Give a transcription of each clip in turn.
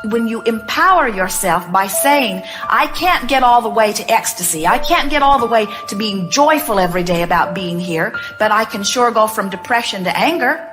when you empower yourself by saying, I can't get all the way to ecstasy, I can't get all the way to being joyful every day about being here, but I can sure go from depression to anger.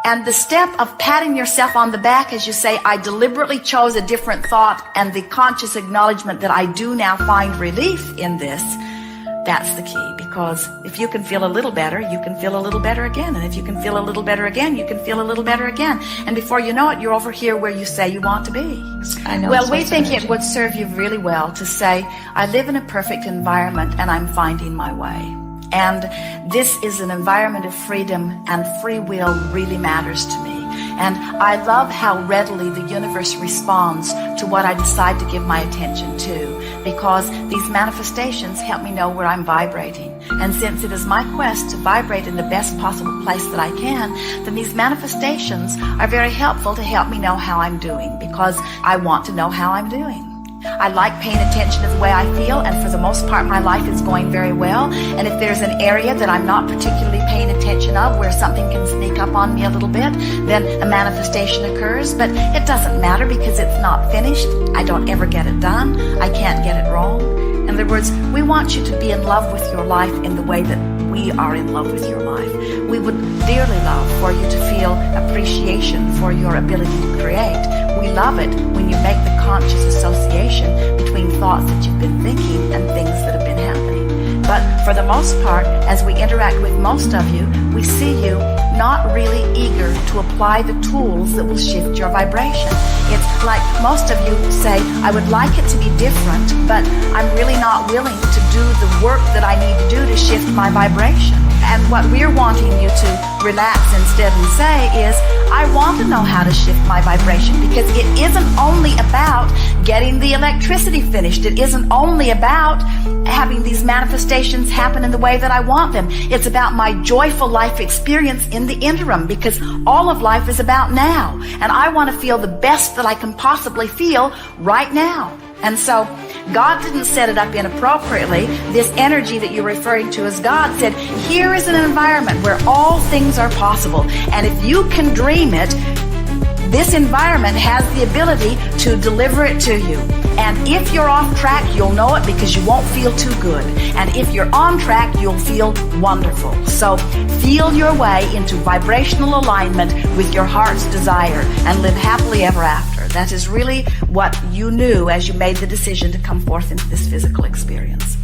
And the step of patting yourself on the back as you say, I deliberately chose a different thought, and the conscious acknowledgement that I do now find relief in this, that's the key. Because if you can feel a little better, you can feel a little better again. And if you can feel a little better again, you can feel a little better again. And before you know it, you're over here where you say you want to be. I know. Well, we think it would serve you really well to say, I live in a perfect environment and I'm finding my way. And this is an environment of freedom, and free will really matters to me. And I love how readily the universe responds to what I decide to give my attention to, because these manifestations help me know where I'm vibrating. And since it is my quest to vibrate in the best possible place that I can, then these manifestations are very helpful to help me know how I'm doing, because I want to know how I'm doing. I like paying attention to the way I feel, and for the most part my life is going very well. And if there's an area that I'm not particularly paying attention of, where something can sneak up on me a little bit, then a manifestation occurs. But it doesn't matter, because it's not finished. I don't ever get it done. I can't get it wrong. In other words, we want you to be in love with your life in the way that we are in love with your life. We would dearly love for you to feel appreciation for your ability to create. We love it when you make the conscious association between thoughts that you've been thinking and things that have been happening. But for the most part, as we interact with most of you, we see you not really eager to apply the tools that will shift your vibration. It's like most of you say, I would like it to be different, but I'm really not willing to do the work that I need to do to shift my vibration. And what we're wanting you to relax instead and say is, I want to know how to shift my vibration, because it isn't only about getting the electricity finished. It isn't only about having these manifestations happen in the way that I want them. It's about my joyful life experience in the interim, because all of life is about now. And I want to feel the best that I can possibly feel right now. And so God didn't set it up inappropriately. This energy that you're referring to as God said, here is an environment where all things are possible. And if you can dream it, this environment has the ability to deliver it to you. And if you're off track, you'll know it, because you won't feel too good. And if you're on track, you'll feel wonderful. So feel your way into vibrational alignment with your heart's desire and live happily ever after. That is really what you knew as you made the decision to come forth into this physical experience.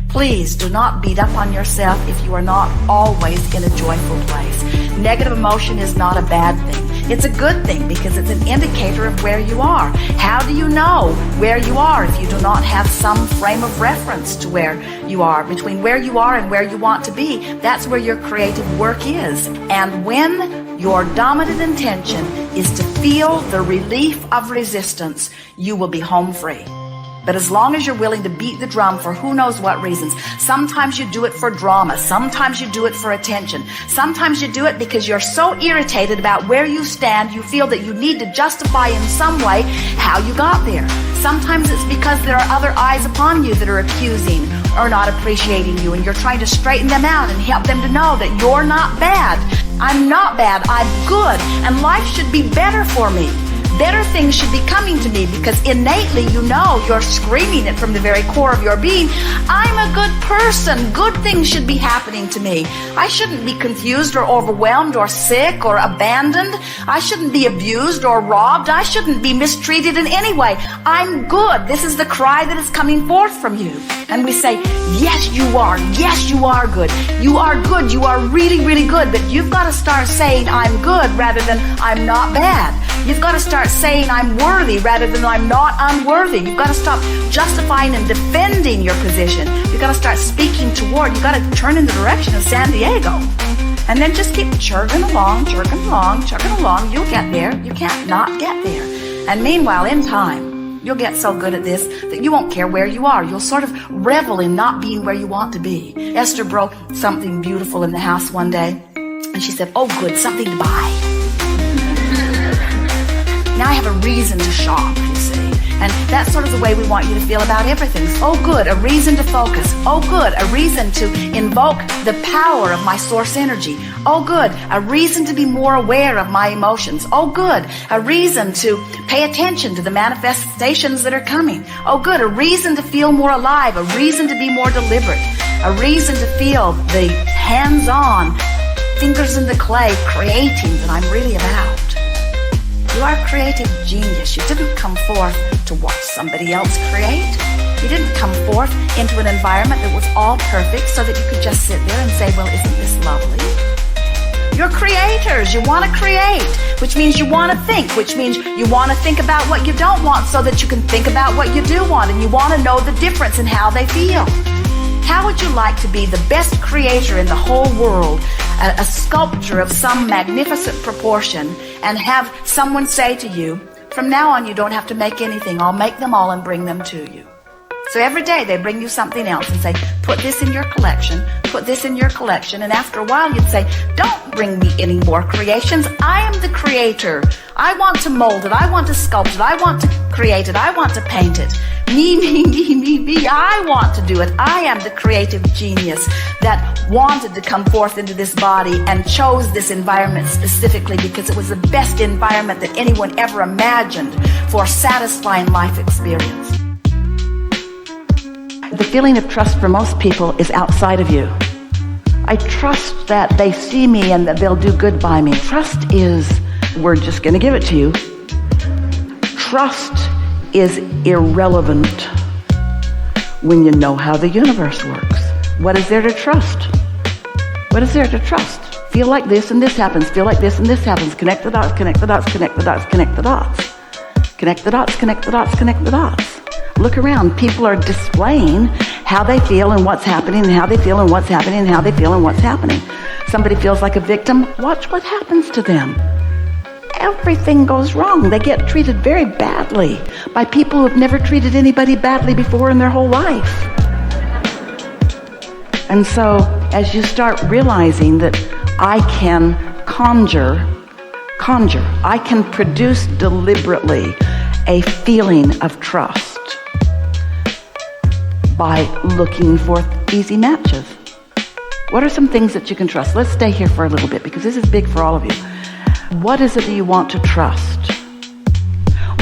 Please do not beat up on yourself if you are not always in a joyful place. Negative emotion is not a bad thing. It's a good thing, because it's an indicator of where you are. How do you know where you are if you do not have some frame of reference to where you are? Between where you are and where you want to be, that's where your creative work is. And when your dominant intention is to feel the relief of resistance, you will be home free. But as long as you're willing to beat the drum for who knows what reasons, sometimes you do it for drama, sometimes you do it for attention, sometimes you do it because you're so irritated about where you stand, you feel that you need to justify in some way how you got there. Sometimes it's because there are other eyes upon you that are accusing or not appreciating you, and you're trying to straighten them out and help them to know that you're not bad. I'm not bad, I'm good, and life should be better for me. Better things should be coming to me, because innately you know, you're screaming it from the very core of your being, I'm a good person. Good things should be happening to me. I shouldn't be confused or overwhelmed or sick or abandoned. I shouldn't be abused or robbed. I shouldn't be mistreated in any way. I'm good. This is the cry that is coming forth from you. And we say, yes, you are. Yes, you are good. You are good. You are really, really good. But you've got to start saying I'm good rather than I'm not bad. You've got to start saying I'm worthy rather than I'm not unworthy. You've got to stop justifying and defending your position. You've got to start speaking toward. You've got to turn in the direction of San Diego. And then just keep chugging along, chugging along, chugging along. You'll get there. You can't not get there. And meanwhile, in time, you'll get so good at this that you won't care where you are. You'll sort of revel in not being where you want to be. Esther broke something beautiful in the house one day, and she said, oh good, something to buy. Now I have a reason to shop, you see. And that's sort of the way we want you to feel about everything. Oh good, a reason to focus. Oh good, a reason to invoke the power of my source energy. Oh good, a reason to be more aware of my emotions. Oh good, a reason to pay attention to the manifestations that are coming. Oh good, a reason to feel more alive, a reason to be more deliberate, a reason to feel the hands-on, fingers in the clay creating that I'm really about. You are a creative genius. You didn't come forth to watch somebody else create. You didn't come forth into an environment that was all perfect so that you could just sit there and say, well, isn't this lovely? You're creators. You want to create, which means you want to think, which means you want to think about what you don't want so that you can think about what you do want, and you want to know the difference in how they feel. How would you like to be the best creator in the whole world, a sculpture of some magnificent proportion, and have someone say to you, from now on you don't have to make anything, I'll make them all and bring them to you. So every day they bring you something else and say, put this in your collection, put this in your collection, and after a while you'd say, don't bring me any more creations, I am the creator. I want to mold it, I want to sculpt it, I want to create it, I want to paint it. Me, I want to do it. I am the creative genius that wanted to come forth into this body and chose this environment specifically because it was the best environment that anyone ever imagined for satisfying life experience. The feeling of trust for most people is outside of you. I trust that they see me and that they'll do good by me. Trust is, we're just going to give it to you. Trust is irrelevant when you know how the universe works. What is there to trust? What is there to trust? Feel like this and this happens. Feel like this and this happens. Connect the dots, connect the dots, connect the dots, connect the dots. Connect the dots, connect the dots, connect the dots. Look around. People are displaying how they feel and what's happening, and how they feel and what's happening, and how they feel and what's happening. Somebody feels like a victim. Watch what happens to them. Everything goes wrong. They get treated very badly by people who've never treated anybody badly before in their whole life. And so as you start realizing that I can conjure, I can produce deliberately a feeling of trust by looking for easy matches. What are some things that you can trust? Let's stay here for a little bit because this is big for all of you. What is it that you want to trust?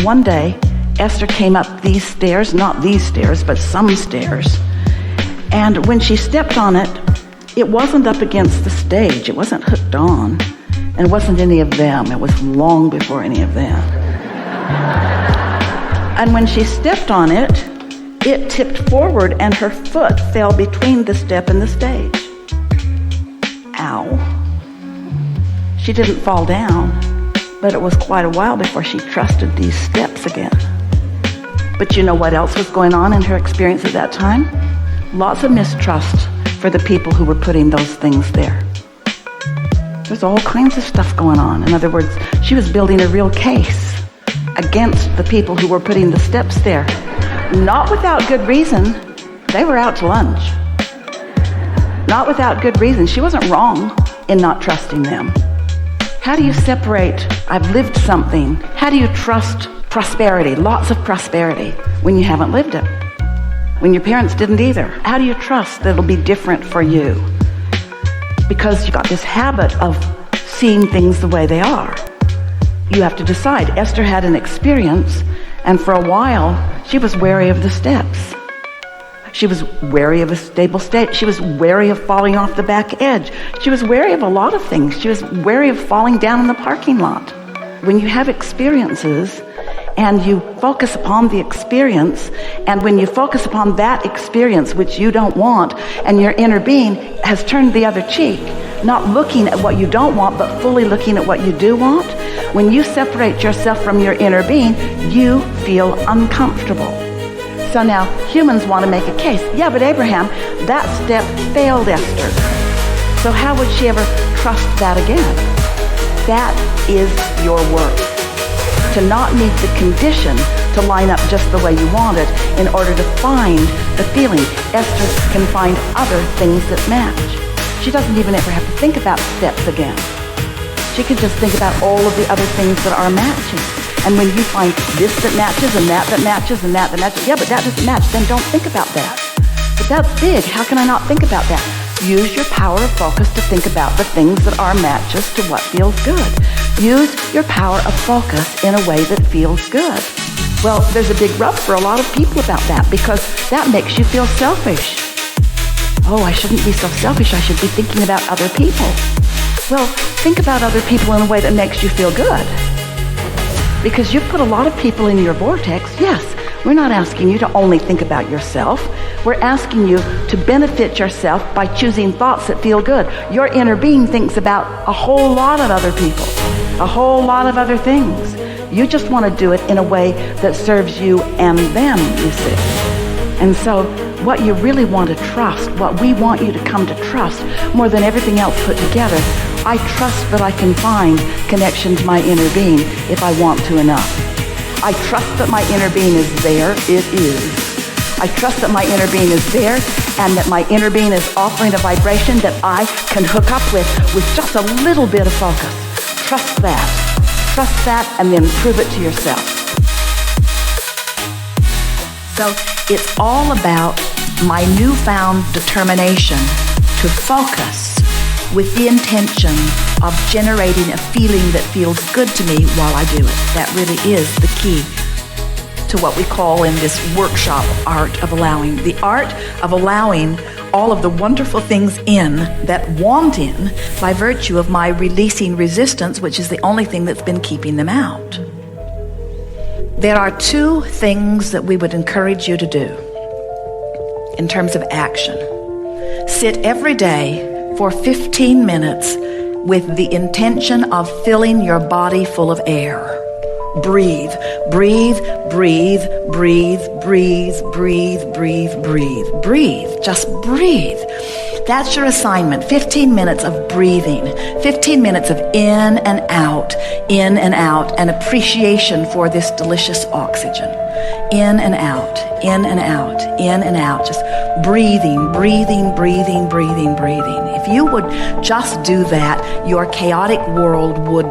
One day, Esther came up these stairs, not these stairs, but some stairs. And when she stepped on it, it wasn't up against the stage. It wasn't hooked on. And it wasn't any of them. It was long before any of them. And when she stepped on it, it tipped forward and her foot fell between the step and the stage. Ow. She didn't fall down, but it was quite a while before she trusted these steps again. But you know what else was going on in her experience at that time? Lots of mistrust for the people who were putting those things there. There's all kinds of stuff going on. In other words, she was building a real case against the people who were putting the steps there. Not without good reason. They were out to lunch. Not without good reason. She wasn't wrong in not trusting them. How do you separate, I've lived something? How do you trust prosperity, lots of prosperity, when you haven't lived it? When your parents didn't either. How do you trust that it'll be different for you? Because you got this habit of seeing things the way they are. You have to decide. Esther had an experience, and for a while, she was wary of the steps. She was wary of a stable state. She was wary of falling off the back edge. She was wary of a lot of things. She was wary of falling down in the parking lot. When you have experiences and you focus upon the experience, and when you focus upon that experience which you don't want, and your inner being has turned the other cheek, not looking at what you don't want, but fully looking at what you do want, when you separate yourself from your inner being, you feel uncomfortable. So now humans want to make a case. Yeah, but Abraham, that step failed Esther. So how would she ever trust that again? That is your work. To not need the condition to line up just the way you want it in order to find the feeling. Esther can find other things that match. She doesn't even ever have to think about steps again. She can just think about all of the other things that are matching. And when you find this that matches and that matches and that matches, yeah, but that doesn't match, then don't think about that. But that's big. How can I not think about that? Use your power of focus to think about the things that are matches to what feels good. Use your power of focus in a way that feels good. Well, there's a big rub for a lot of people about that because that makes you feel selfish. Oh, I shouldn't be so selfish. I should be thinking about other people. Well, think about other people in a way that makes you feel good. Because you've put a lot of people in your vortex. Yes, we're not asking you to only think about yourself. We're asking you to benefit yourself by choosing thoughts that feel good. Your inner being thinks about a whole lot of other people, a whole lot of other things. You just want to do it in a way that serves you and them, you see. And so what you really want to trust, what we want you to come to trust more than everything else put together, I trust that I can find connection to my inner being if I want to enough. I trust that my inner being is there. It is. I trust that my inner being is there and that my inner being is offering a vibration that I can hook up with just a little bit of focus. Trust that. Trust that and then prove it to yourself. So it's all about my newfound determination to focus with the intention of generating a feeling that feels good to me while I do it. That really is the key to what we call in this workshop art of allowing. The art of allowing all of the wonderful things in that want in by virtue of my releasing resistance, which is the only thing that's been keeping them out. There are two things that we would encourage you to do in terms of action. Sit every day for 15 minutes with the intention of filling your body full of air. Breathe, breathe, breathe, breathe, breathe, breathe, breathe, breathe, breathe. Just breathe. That's your assignment. 15 minutes of breathing. 15 minutes of in and out, and appreciation for this delicious oxygen. In and out, in and out, in and out. Just breathing, breathing, breathing, breathing, breathing. If you would just do that, your chaotic world would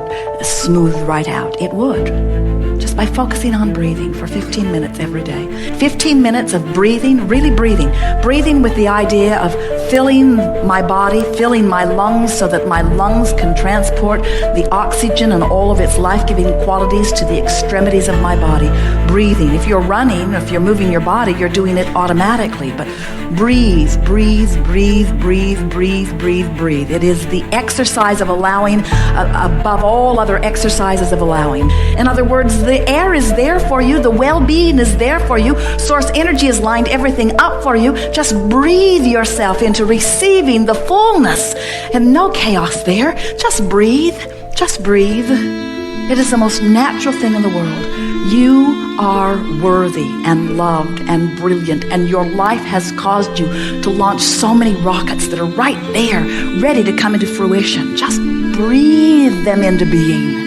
smooth right out. It would. Just by focusing on breathing for 15 minutes every day. 15 minutes of breathing, really breathing. Breathing with the idea of filling my body, filling my lungs so that my lungs can transport the oxygen and all of its life-giving qualities to the extremities of my body. Breathing. If you're running, if you're moving your body, you're doing it automatically. But breathe, breathe, breathe, breathe, breathe, breathe, breathe. It is the exercise of allowing above all other exercises of allowing. In other words, the air is there for you. The well-being is there for you. Source energy has lined everything up for you. Just breathe yourself into receiving the fullness and no chaos there. Just breathe. Just breathe. It is the most natural thing in the world. You are worthy and loved and brilliant, and your life has caused you to launch so many rockets that are right there, ready to come into fruition. Just breathe them into being.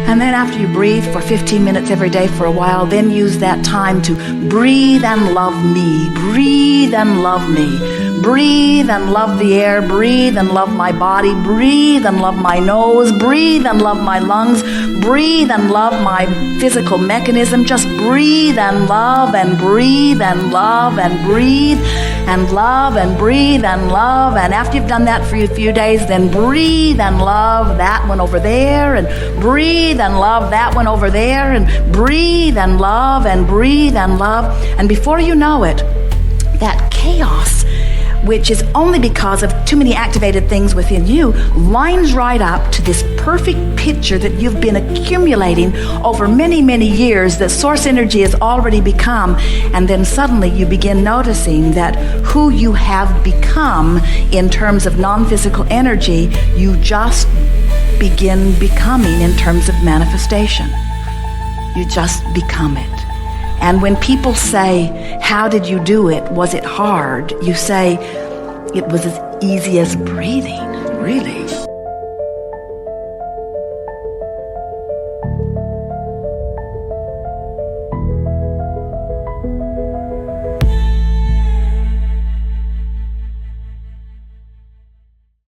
And then after you breathe for 15 minutes every day for a while, then use that time to breathe and love me. Breathe and love me. Breathe and love the air. Breathe and love my body. Breathe and love my nose. Breathe and love my lungs. Breathe and love my physical mechanism. Just breathe and love and breathe and love and breathe and love and breathe and love. And after you've done that for a few days, then breathe and love that one over there, and breathe and love that one over there, and breathe and love and breathe and love. And before you know it, that chaos, which is only because of too many activated things within you, lines right up to this perfect picture that you've been accumulating over many, many years, that source energy has already become. And then suddenly you begin noticing that who you have become in terms of non-physical energy, you just begin becoming in terms of manifestation. You just become it. And when people say, how did you do it? Was it hard? You say, it was as easy as breathing, really.